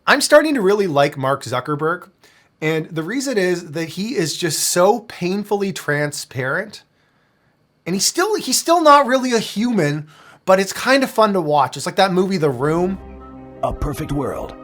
I'm starting to really like Mark Zuckerberg. And the reason is that he is just so painfully transparent. And he's still not really a human, but it's kind of fun to watch. It's like that movie, The Room. A perfect world.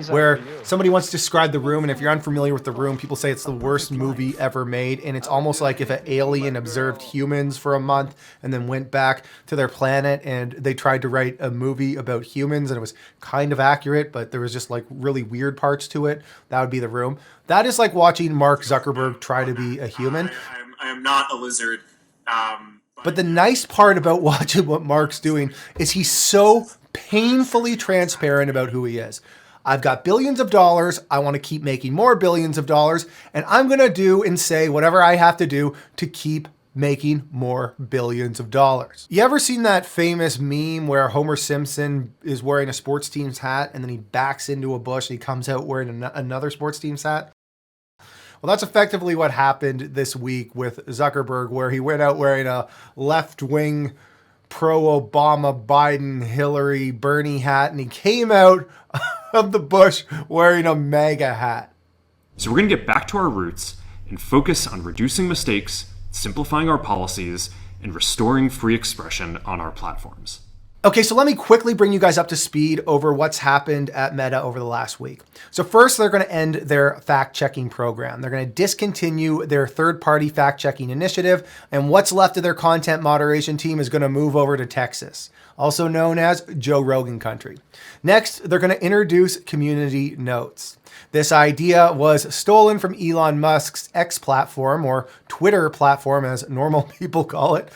Where somebody wants to describe The Room, and if you're unfamiliar with The Room, people say it's the worst movie ever made, and it's almost like if an alien observed humans for a month and then went back to their planet and they tried to write a movie about humans, and it was kind of accurate, but there was just like really weird parts to it. That would be The Room. That is like watching Mark Zuckerberg try to be a human. I am not a lizard. But the nice part about watching what Mark's doing is he's so painfully transparent about who he is. I've got billions of dollars. I want to keep making more billions of dollars. And I'm going to do and say whatever I have to do to keep making more billions of dollars. You ever seen that famous meme where Homer Simpson is wearing a sports team's hat and then he backs into a bush and he comes out wearing another sports team's hat? Well, that's effectively what happened this week with Zuckerberg, where he went out wearing a left-wing pro-Obama, Biden, Hillary, Bernie hat, and he came out of the bush wearing a MAGA hat. So we're going to get back to our roots and focus on reducing mistakes, simplifying our policies, and restoring free expression on our platforms. Okay, so let me quickly bring you guys up to speed over what's happened at Meta over the last week. So first, they're going to end their fact-checking program. They're going to discontinue their third-party fact-checking initiative, and what's left of their content moderation team is going to move over to Texas, also known as Joe Rogan country. Next, they're going to introduce community notes. This idea was stolen from Elon Musk's X platform, or Twitter platform as normal people call it.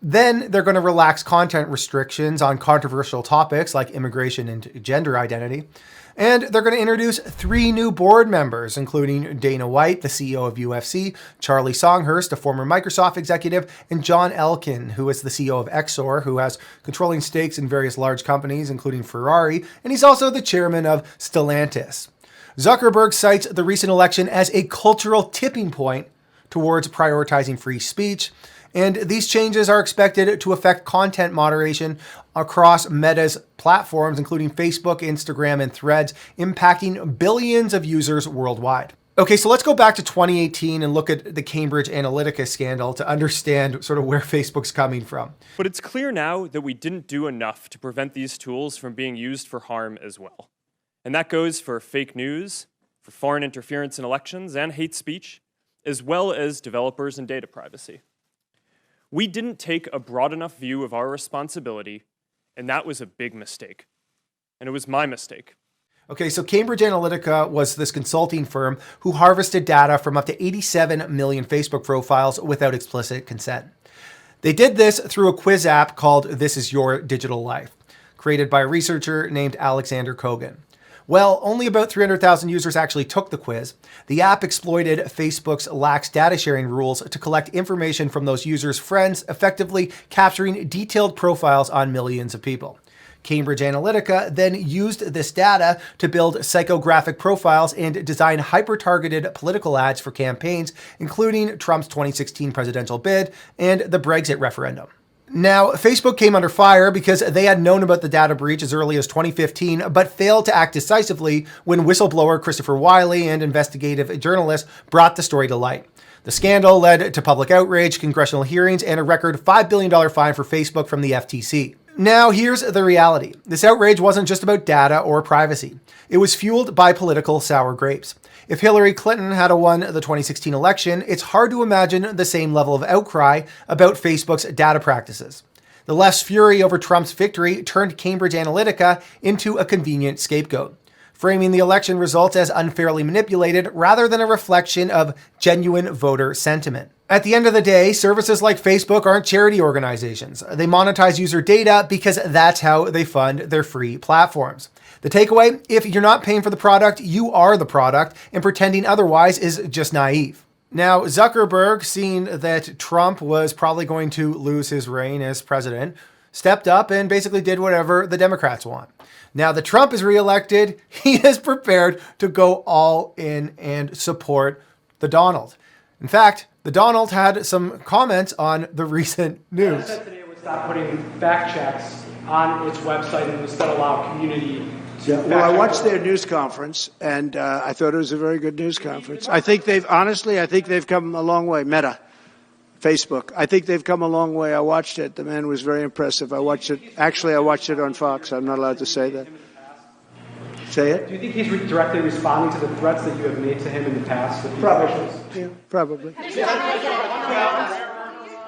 Then they're going to relax content restrictions on controversial topics like immigration and gender identity. And they're going to introduce 3 new board members, including Dana White, the CEO of UFC, Charlie Songhurst, a former Microsoft executive, and John Elkann, who is the CEO of Exor, who has controlling stakes in various large companies, including Ferrari, and he's also the chairman of Stellantis. Zuckerberg cites the recent election as a cultural tipping point towards prioritizing free speech. And these changes are expected to affect content moderation across Meta's platforms, including Facebook, Instagram, and Threads, impacting billions of users worldwide. Okay, so let's go back to 2018 and look at the Cambridge Analytica scandal to understand sort of where Facebook's coming from. But it's clear now that we didn't do enough to prevent these tools from being used for harm as well. And that goes for fake news, for foreign interference in elections, and hate speech, as well as developers and data privacy. We didn't take a broad enough view of our responsibility, and that was a big mistake. And it was my mistake. Okay, so Cambridge Analytica was this consulting firm who harvested data from up to 87 million Facebook profiles without explicit consent. They did this through a quiz app called This Is Your Digital Life, created by a researcher named Alexander Kogan. Well, only about 300,000 users actually took the quiz. The app exploited Facebook's lax data sharing rules to collect information from those users' friends, effectively capturing detailed profiles on millions of people. Cambridge Analytica then used this data to build psychographic profiles and design hyper-targeted political ads for campaigns, including Trump's 2016 presidential bid and the Brexit referendum. Now, Facebook came under fire because they had known about the data breach as early as 2015, but failed to act decisively when whistleblower Christopher Wiley and investigative journalists brought the story to light. The scandal led to public outrage, congressional hearings, and a record $5 billion fine for Facebook from the FTC. Now, here's the reality. This outrage wasn't just about data or privacy. It was fueled by political sour grapes. If Hillary Clinton had won the 2016 election, it's hard to imagine the same level of outcry about Facebook's data practices. The left's fury over Trump's victory turned Cambridge Analytica into a convenient scapegoat, framing the election results as unfairly manipulated rather than a reflection of genuine voter sentiment. At the end of the day, services like Facebook aren't charity organizations. They monetize user data because that's how they fund their free platforms. The takeaway, if you're not paying for the product, you are the product, and pretending otherwise is just naive. Now, Zuckerberg, seeing that Trump was probably going to lose his reign as president, stepped up and basically did whatever the Democrats want. Now that Trump is reelected, he is prepared to go all in and support the Donald. In fact, the Donald had some comments on the recent news. It said today it would stop putting fact checks on its website and instead allow community Yeah, well, I watched their news conference, and I thought it was a very good news conference. I think they've come a long way. Meta, Facebook. I think they've come a long way. I watched it. The man was very impressive. I watched it on Fox. I'm not allowed to say that. Say it? Do you think he's directly responding to the threats that you have made to him in the past? Probably. Yeah, probably.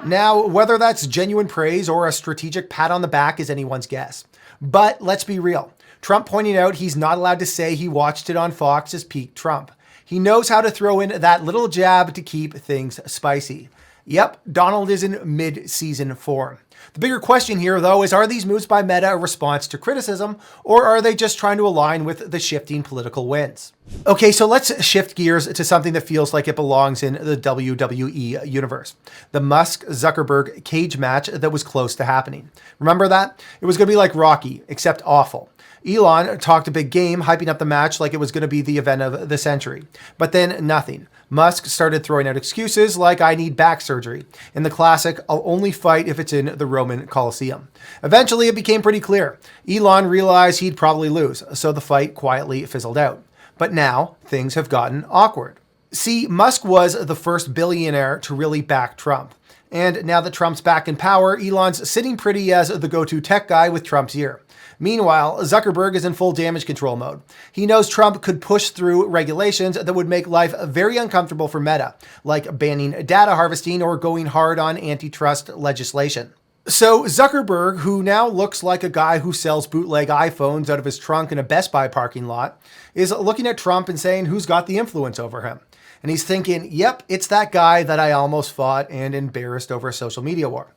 Now, whether that's genuine praise or a strategic pat on the back is anyone's guess. But let's be real. Trump pointing out he's not allowed to say he watched it on Fox is peak Trump. He knows how to throw in that little jab to keep things spicy. Yep, Donald is in mid-season form. The bigger question here, though, is are these moves by Meta a response to criticism, or are they just trying to align with the shifting political winds? Okay, so let's shift gears to something that feels like it belongs in the WWE universe. The Musk-Zuckerberg cage match that was close to happening. Remember that? It was going to be like Rocky, except awful. Elon talked a big game, hyping up the match like it was going to be the event of the century. But then nothing. Musk started throwing out excuses like I need back surgery. In the classic, I'll only fight if it's in the Roman Colosseum. Eventually, it became pretty clear. Elon realized he'd probably lose, so the fight quietly fizzled out. But now, things have gotten awkward. See, Musk was the first billionaire to really back Trump. And now that Trump's back in power, Elon's sitting pretty as the go-to tech guy with Trump's ear. Meanwhile, Zuckerberg is in full damage control mode. He knows Trump could push through regulations that would make life very uncomfortable for Meta, like banning data harvesting or going hard on antitrust legislation. So Zuckerberg, who now looks like a guy who sells bootleg iPhones out of his trunk in a Best Buy parking lot, is looking at Trump and saying who's got the influence over him. And he's thinking, yep, it's that guy that I almost fought and embarrassed over a social media war.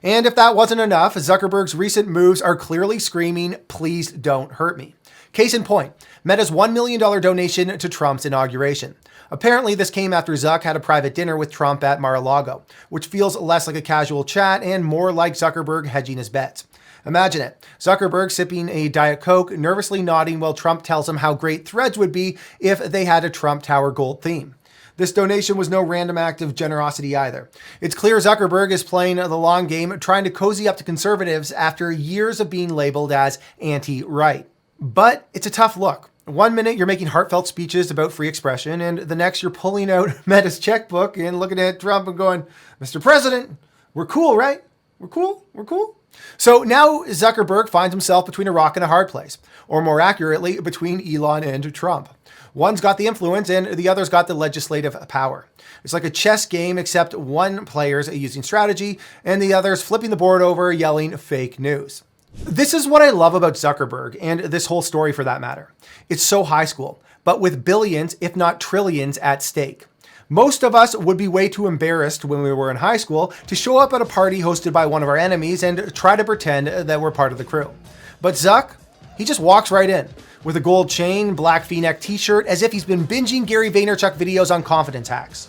And if that wasn't enough, Zuckerberg's recent moves are clearly screaming, please don't hurt me. Case in point, Meta's $1 million donation to Trump's inauguration. Apparently, this came after Zuck had a private dinner with Trump at Mar-a-Lago, which feels less like a casual chat and more like Zuckerberg hedging his bets. Imagine it. Zuckerberg sipping a Diet Coke, nervously nodding while Trump tells him how great Threads would be if they had a Trump Tower gold theme. This donation was no random act of generosity either. It's clear Zuckerberg is playing the long game, trying to cozy up to conservatives after years of being labeled as anti-right. But it's a tough look. One minute you're making heartfelt speeches about free expression, and the next you're pulling out Meta's checkbook and looking at Trump and going, Mr. President, we're cool, right? We're cool? We're cool? So now Zuckerberg finds himself between a rock and a hard place, or more accurately, between Elon and Trump. One's got the influence and the other's got the legislative power. It's like a chess game, except one player's using strategy and the other's flipping the board over, yelling fake news. This is what I love about Zuckerberg and this whole story for that matter. It's so high school, but with billions, if not trillions at stake. Most of us would be way too embarrassed when we were in high school to show up at a party hosted by one of our enemies and try to pretend that we're part of the crew. But Zuck, he just walks right in with a gold chain, black V-neck t-shirt, as if he's been binging Gary Vaynerchuk videos on confidence hacks.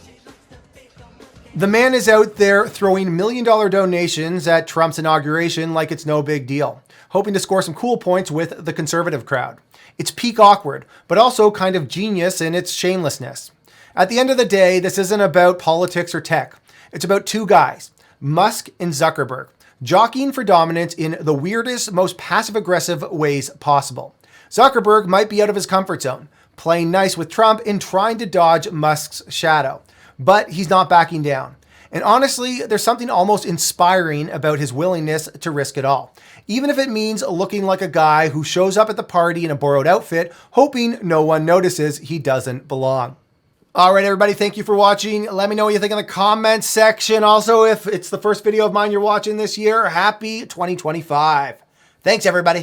The man is out there throwing $1 million donations at Trump's inauguration like it's no big deal, hoping to score some cool points with the conservative crowd. It's peak awkward, but also kind of genius in its shamelessness. At the end of the day, this isn't about politics or tech. It's about two guys, Musk and Zuckerberg, jockeying for dominance in the weirdest, most passive-aggressive ways possible. Zuckerberg might be out of his comfort zone, playing nice with Trump and trying to dodge Musk's shadow, but he's not backing down. And honestly, there's something almost inspiring about his willingness to risk it all, even if it means looking like a guy who shows up at the party in a borrowed outfit, hoping no one notices he doesn't belong. All right, everybody, thank you for watching. Let me know what you think in the comments section. Also, if it's the first video of mine you're watching this year, happy 2025. Thanks, everybody.